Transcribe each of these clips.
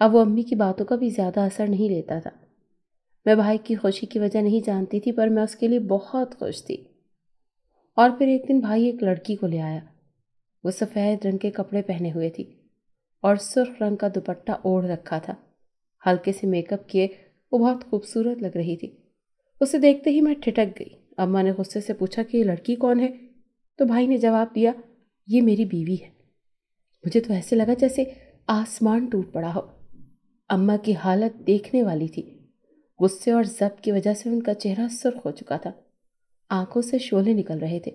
اب وہ امی کی باتوں کا بھی زیادہ اثر نہیں لیتا تھا۔ میں بھائی کی خوشی کی وجہ نہیں جانتی تھی، پر میں اس کے لیے بہت خوش تھی۔ اور پھر ایک دن بھائی ایک لڑکی کو لے آیا۔ وہ سفید رنگ کے کپڑے پہنے ہوئے تھی اور سرخ رنگ کا دوپٹہ اوڑھ رکھا تھا۔ ہلکے سے میک اپ کیے وہ بہت خوبصورت لگ رہی تھی۔ اسے دیکھتے ہی میں ٹھٹک گئی۔ اماں نے غصے سے پوچھا کہ یہ لڑکی کون ہے؟ تو بھائی نے جواب دیا، یہ میری بیوی ہے۔ مجھے تو ایسے لگا جیسے آسمان ٹوٹ پڑا ہو۔ اماں کی حالت دیکھنے والی تھی۔ غصے اور ضبط کی وجہ سے ان کا چہرہ سرخ ہو چکا تھا، آنکھوں سے شعلے نکل رہے تھے۔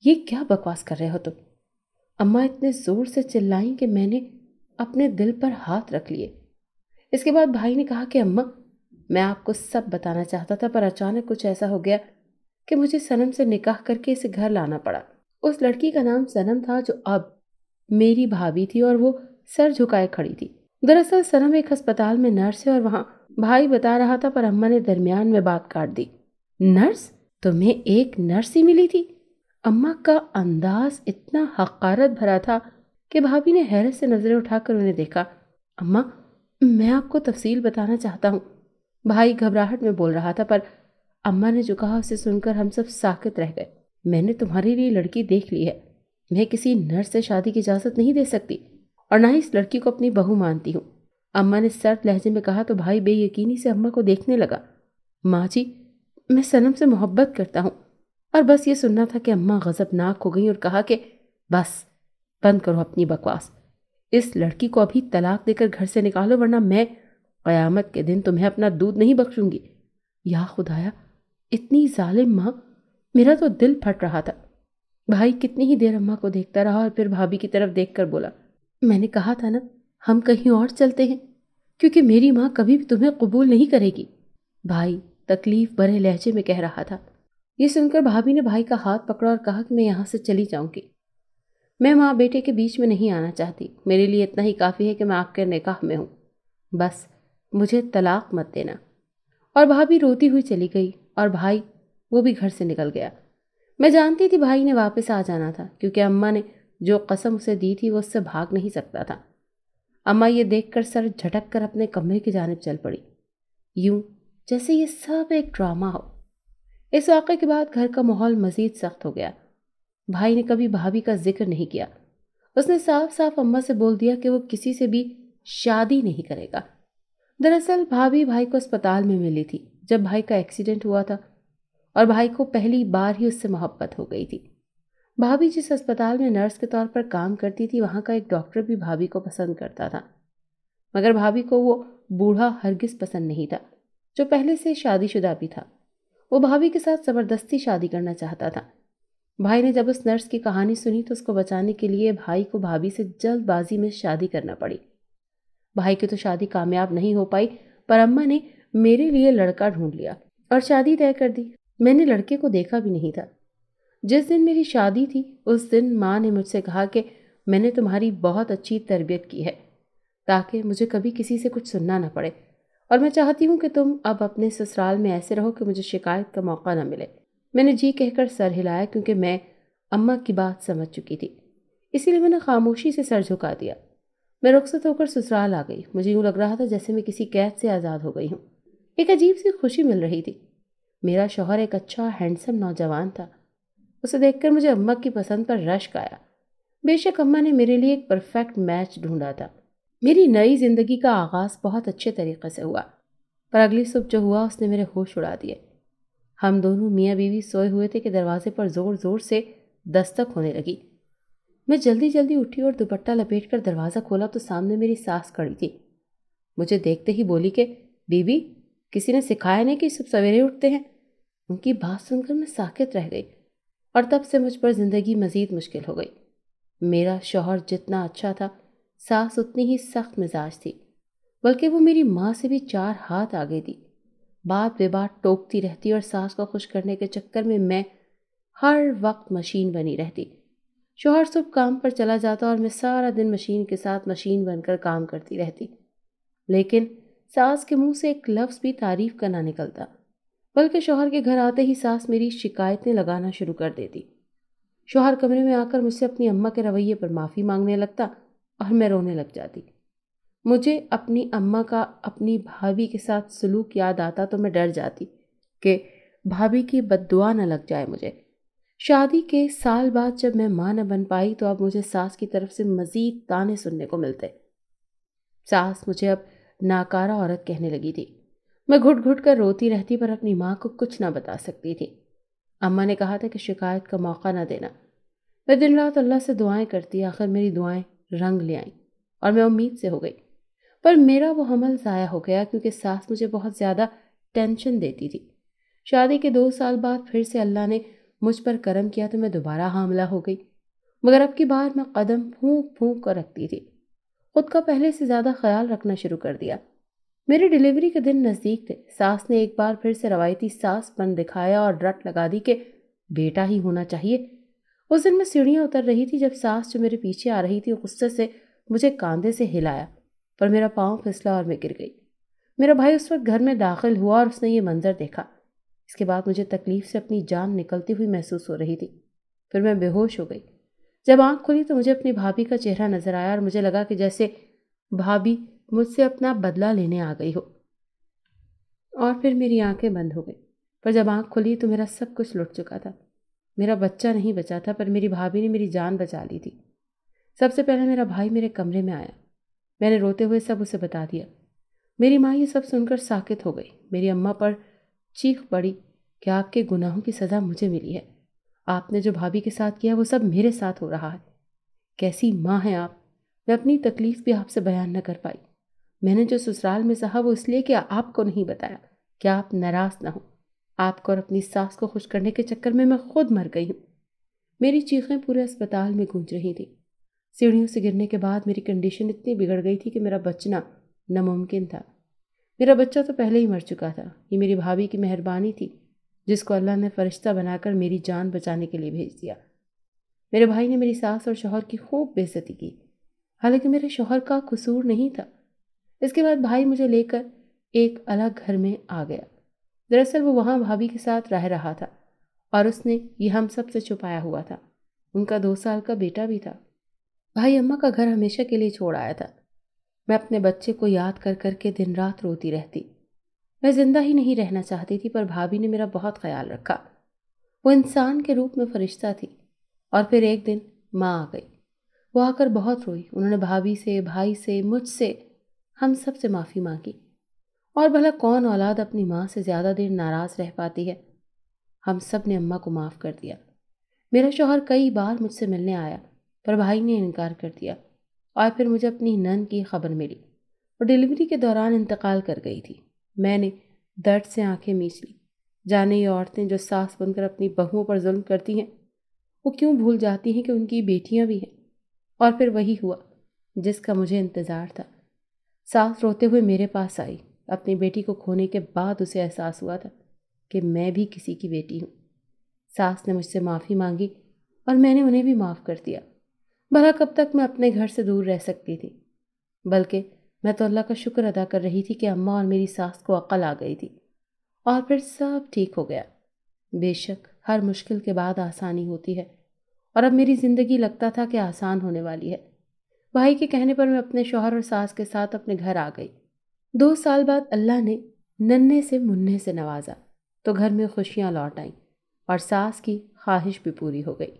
یہ کیا بکواس کر رہے ہو تم؟ اماں اتنے زور سے چلائیں کہ میں نے اپنے دل پر ہاتھ رکھ لیے۔ اس کے بعد بھائی نے کہا کہ اماں، میں آپ کو سب بتانا چاہتا تھا، پر اچانک کچھ ایسا ہو گیا کہ مجھے صنم سے نکاح کر کے اسے گھر لانا پڑا۔ اس لڑکی کا نام صنم تھا جو اب میری بھابھی تھی، اور وہ سر جھکائے کھڑی تھی۔ دراصل صنم ایک ہسپتال میں نرس ہے، اور وہاں بھائی بتا رہا تھا، پر اماں نے درمیان میں بات کاٹ دی۔ نرس؟ تمہیں ایک نرس ہی ملی تھی؟ اماں کا انداز اتنا حقارت بھرا تھا کہ بھابھی نے حیرت سے نظریں اٹھا کر انہیں دیکھا۔ اماں، میں آپ کو تفصیل بتانا چاہتا ہوں، بھائی گھبراہٹ میں بول رہا تھا، پر اماں نے جو کہا اسے سن کر ہم سب ساکت رہ گئے۔ میں نے تمہارے لیے لڑکی دیکھ لی ہے۔ میں کسی نرس سے شادی کی اجازت نہیں دے سکتی، اور نہ ہی اس لڑکی کو اپنی بہو مانتی ہوں۔ اماں نے سرد لہجے میں کہا تو بھائی بے یقینی سے اماں کو دیکھنے لگا۔ ماں جی، میں صنم سے محبت کرتا ہوں۔ اور بس یہ سننا تھا کہ اماں غضبناک ہو گئیں اور کہا کہ بس بند کرو اپنی بکواس۔ اس لڑکی کو ابھی طلاق دے کر گھر سے نکالو، ورنہ میں قیامت کے دن تمہیں اپنا دودھ نہیں بخشوں گی۔ یا خدایا، اتنی ظالم ماں! میرا تو دل پھٹ رہا تھا۔ بھائی کتنی ہی دیر اماں کو دیکھتا رہا اور پھر بھابھی کی طرف دیکھ کر بولا، میں نے کہا تھا نا، ہم کہیں اور چلتے ہیں، کیونکہ میری ماں کبھی بھی تمہیں قبول نہیں کرے گی۔ بھائی تکلیف بھرے لہجے میں کہہ رہا تھا۔ یہ سن کر بھابھی نے بھائی کا ہاتھ پکڑا اور کہا کہ میں یہاں سے چلی جاؤں گی۔ میں ماں بیٹے کے بیچ میں نہیں آنا چاہتی۔ میرے لیے اتنا ہی کافی ہے کہ میں آپ کے نکاح میں ہوں۔ بس مجھے طلاق مت دینا۔ اور بھابھی روتی ہوئی چلی گئی، اور بھائی وہ بھی گھر سے نکل گیا۔ میں جانتی تھی بھائی نے واپس آ جانا تھا، کیونکہ اماں نے جو قسم اسے دی تھی وہ اس سے بھاگ نہیں سکتا تھا۔ اماں یہ دیکھ کر سر جھٹک کر اپنے کمرے کی جانب چل پڑی، یوں جیسے یہ سب ایک ڈرامہ ہو۔ اس واقعے کے بعد گھر کا ماحول مزید سخت ہو گیا۔ بھائی نے کبھی بھابھی کا ذکر نہیں کیا۔ اس نے صاف صاف اماں سے بول دیا کہ وہ کسی سے بھی شادی نہیں کرے گا۔ دراصل بھابھی بھائی کو اسپتال میں ملی تھی جب بھائی کا ایکسیڈنٹ ہوا تھا، اور بھائی کو پہلی بار ہی اس سے محبت ہو گئی تھی۔ بھابھی جس اسپتال میں نرس کے طور پر کام کرتی تھی، وہاں کا ایک ڈاکٹر بھی بھابھی کو پسند کرتا تھا، مگر بھابھی کو وہ بوڑھا ہرگز پسند نہیں تھا جو پہلے سے شادی شدہ بھی تھا۔ وہ بھابھی کے ساتھ زبردستی شادی کرنا چاہتا تھا۔ بھائی نے جب اس نرس کی کہانی سنی تو اس کو بچانے کے لیے بھائی کو بھابھی سے جلد بازی میں شادی کرنا پڑی۔ بھائی کی تو شادی کامیاب نہیں ہو پائی، پر اماں نے میرے لیے لڑکا ڈھونڈ لیا اور شادی طے کر دی۔ میں نے لڑکے کو دیکھا بھی نہیں تھا۔ جس دن میری شادی تھی اس دن ماں نے مجھ سے کہا کہ میں نے تمہاری بہت اچھی تربیت کی ہے تاکہ مجھے کبھی کسی سے کچھ سننا نہ پڑے، اور میں چاہتی ہوں کہ تم اب اپنے سسرال میں ایسے رہو کہ مجھے شکایت کا موقع نہ ملے۔ میں نے جی کہہ کر سر ہلایا، کیونکہ میں اماں کی بات سمجھ چکی تھی، اسی لیے میں نے خاموشی سے سر جھکا دیا۔ میں رخصت ہو کر سسرال آ گئی۔ مجھے یوں لگ رہا تھا جیسے میں کسی قید سے آزاد ہو گئی ہوں۔ ایک عجیب سی خوشی مل رہی تھی۔ میرا شوہر ایک اچھا ہینڈسم نوجوان تھا۔ اسے دیکھ کر مجھے اماں کی پسند پر رشک آیا۔ بے شک اماں نے میرے لیے ایک پرفیکٹ میچ ڈھونڈا تھا۔ میری نئی زندگی کا آغاز بہت اچھے طریقے سے ہوا، پر اگلی صبح جو ہوا اس نے میرے ہوش اڑا دیے۔ ہم دونوں میاں بیوی سوئے ہوئے تھے کہ دروازے پر زور زور سے دستک ہونے لگی۔ میں جلدی جلدی اٹھی اور دوپٹہ لپیٹ کر دروازہ کھولا تو سامنے میری ساس کھڑی تھی۔ مجھے دیکھتے ہی بولی کہ بی بی، کسی نے سکھایا نہیں کہ صبح سویرے اٹھتے ہیں؟ ان کی بات سن کر میں ساکت رہ گئی، اور تب سے مجھ پر زندگی مزید مشکل ہو گئی۔ میرا شوہر جتنا اچھا تھا، ساس اتنی ہی سخت مزاج تھی، بلکہ وہ میری ماں سے بھی 4 ہاتھ آگے تھی۔ بات بے بات ٹوکتی رہتی، اور ساس کو خوش کرنے کے چکر میں ہر وقت مشین بنی رہتی۔ شوہر صبح کام پر چلا جاتا اور میں سارا دن مشین کے ساتھ مشین بن کر کام کرتی رہتی، لیکن ساس کے منہ سے ایک لفظ بھی تعریف کا نہ نکلتا، بلکہ شوہر کے گھر آتے ہی ساس میری شکایتیں لگانا شروع کر دیتی۔ شوہر کمرے میں آ کر مجھ سے اپنی اماں کے رویے پر معافی مانگنے لگتا اور میں رونے لگ جاتی۔ مجھے اپنی اماں کا اپنی بھابھی کے ساتھ سلوک یاد آتا تو میں ڈر جاتی کہ بھابھی کی بد دعا نہ لگ جائے مجھے۔ شادی کے سال بعد جب میں ماں نہ بن پائی تو اب مجھے ساس کی طرف سے مزید تانے سننے کو ملتے۔ ساس مجھے اب ناکارہ عورت کہنے لگی تھی۔ میں گھٹ گھٹ کر روتی رہتی پر اپنی ماں کو کچھ نہ بتا سکتی تھی۔ اماں نے کہا تھا کہ شکایت کا موقع نہ دینا۔ میں دن رات اللہ سے دعائیں کرتی، آخر میری دعائیں رنگ لے آئیں اور میں امید سے ہو گئی۔ پر میرا وہ عمل ضائع ہو گیا کیونکہ ساس مجھے بہت زیادہ ٹینشن دیتی تھی۔ شادی کے 2 سال بعد پھر سے اللہ نے مجھ پر کرم کیا تو میں دوبارہ حاملہ ہو گئی، مگر اب کی بار میں قدم پھونک پھونک کر رکھتی تھی۔ خود کا پہلے سے زیادہ خیال رکھنا شروع کر دیا۔ میری ڈیلیوری کے دن نزدیک تھے۔ ساس نے ایک بار پھر سے روایتی ساس پن دکھایا اور رٹ لگا دی کہ بیٹا ہی ہونا چاہیے۔ اس دن میں سیڑھیاں اتر رہی تھی جب ساس جو میرے پیچھے آ رہی تھی غصے سے مجھے کاندھے سے ہلایا، پر میرا پاؤں پھسلا اور میں گر گئی۔ میرا بھائی اس وقت گھر میں داخل ہوا اور اس نے یہ منظر دیکھا۔ اس کے بعد مجھے تکلیف سے اپنی جان نکلتی ہوئی محسوس ہو رہی تھی۔ پھر میں بے ہوش ہو گئی۔ جب آنکھ کھلی تو مجھے اپنی بھابھی کا چہرہ نظر آیا اور مجھے لگا کہ جیسے بھابھی مجھ سے اپنا بدلہ لینے آ گئی ہو، اور پھر میری آنکھیں بند ہو گئی۔ پر جب آنکھ کھلی تو میرا سب کچھ لٹ چکا تھا۔ میرا بچہ نہیں بچا تھا پر میری بھابھی نے میری جان بچا لی تھی۔ سب سے پہلے میرا بھائی میرے کمرے میں آیا۔ میں نے روتے ہوئے سب اسے بتا دیا۔ میری ماں یہ سب سن کر ساکت ہو گئی۔ میری اماں پر چیخ پڑی کہ آپ کے گناہوں کی سزا مجھے ملی ہے۔ آپ نے جو بھابھی کے ساتھ کیا وہ سب میرے ساتھ ہو رہا ہے۔ کیسی ماں ہیں آپ؟ میں اپنی تکلیف بھی آپ سے بیان نہ کر پائی۔ میں نے جو سسرال میں سہا وہ اس لیے کہ آپ کو نہیں بتایا کہ آپ ناراض نہ ہوں۔ آپ کو اور اپنی ساس کو خوش کرنے کے چکر میں خود مر گئی ہوں۔ میری چیخیں پورے اسپتال میں گونج رہی تھیں۔ سیڑھیوں سے گرنے کے بعد میری کنڈیشن اتنی بگڑ گئی تھی کہ میرا بچنا ناممکن تھا۔ میرا بچہ تو پہلے ہی مر چکا تھا۔ یہ میری بھابھی کی مہربانی تھی جس کو اللہ نے فرشتہ بنا کر میری جان بچانے کے لیے بھیج دیا۔ میرے بھائی نے میری ساس اور شوہر کی خوب بے عزتی کی، حالانکہ میرے شوہر کا قصور نہیں تھا۔ اس کے بعد بھائی مجھے لے کر ایک الگ گھر میں آ گیا۔ دراصل وہ وہاں بھابھی کے ساتھ رہ رہا تھا اور اس نے یہ ہم سب سے چھپایا ہوا تھا۔ ان کا 2 سال کا بیٹا بھی تھا۔ بھائی اماں کا گھر ہمیشہ کے لیے چھوڑ آیا تھا۔ میں اپنے بچے کو یاد کر کر کے دن رات روتی رہتی۔ میں زندہ ہی نہیں رہنا چاہتی تھی پر بھابھی نے میرا بہت خیال رکھا۔ وہ انسان کے روپ میں فرشتہ تھی۔ اور پھر ایک دن ماں آ گئی۔ وہ آ کر بہت روئی۔ انہوں نے بھابھی سے، بھائی سے، مجھ سے، ہم سب سے معافی مانگی۔ اور بھلا کون اولاد اپنی ماں سے زیادہ دیر ناراض رہ پاتی ہے؟ ہم سب نے اماں کو معاف کر دیا۔ میرا شوہر کئی بار مجھ سے ملنے آیا پر بھائی نے انکار کر دیا۔ اور پھر مجھے اپنی نند کی خبر ملی۔ وہ ڈیلیوری کے دوران انتقال کر گئی تھی۔ میں نے درد سے آنکھیں میچ لی۔ جانے یہ عورتیں جو ساس بن کر اپنی بہوؤں پر ظلم کرتی ہیں، وہ کیوں بھول جاتی ہیں کہ ان کی بیٹیاں بھی ہیں؟ اور پھر وہی ہوا جس کا مجھے انتظار تھا۔ ساس روتے ہوئے میرے پاس آئی۔ اپنی بیٹی کو کھونے کے بعد اسے احساس ہوا تھا کہ میں بھی کسی کی بیٹی ہوں۔ ساس نے مجھ سے معافی مانگی اور میں نے انہیں بھی معاف کر دیا۔ بھلا کب تک میں اپنے گھر سے دور رہ سکتی تھی؟ بلکہ میں تو اللہ کا شکر ادا کر رہی تھی کہ اماں اور میری ساس کو عقل آ گئی تھی اور پھر سب ٹھیک ہو گیا۔ بے شک ہر مشکل کے بعد آسانی ہوتی ہے اور اب میری زندگی لگتا تھا کہ آسان ہونے والی ہے۔ بھائی کے کہنے پر میں اپنے شوہر اور ساس کے ساتھ اپنے گھر آ گئی۔ 2 سال بعد اللہ نے ننھے سے منھے سے نوازا تو گھر میں خوشیاں لوٹ آئیں اور ساس کی خواہش بھی پوری ہو گئی۔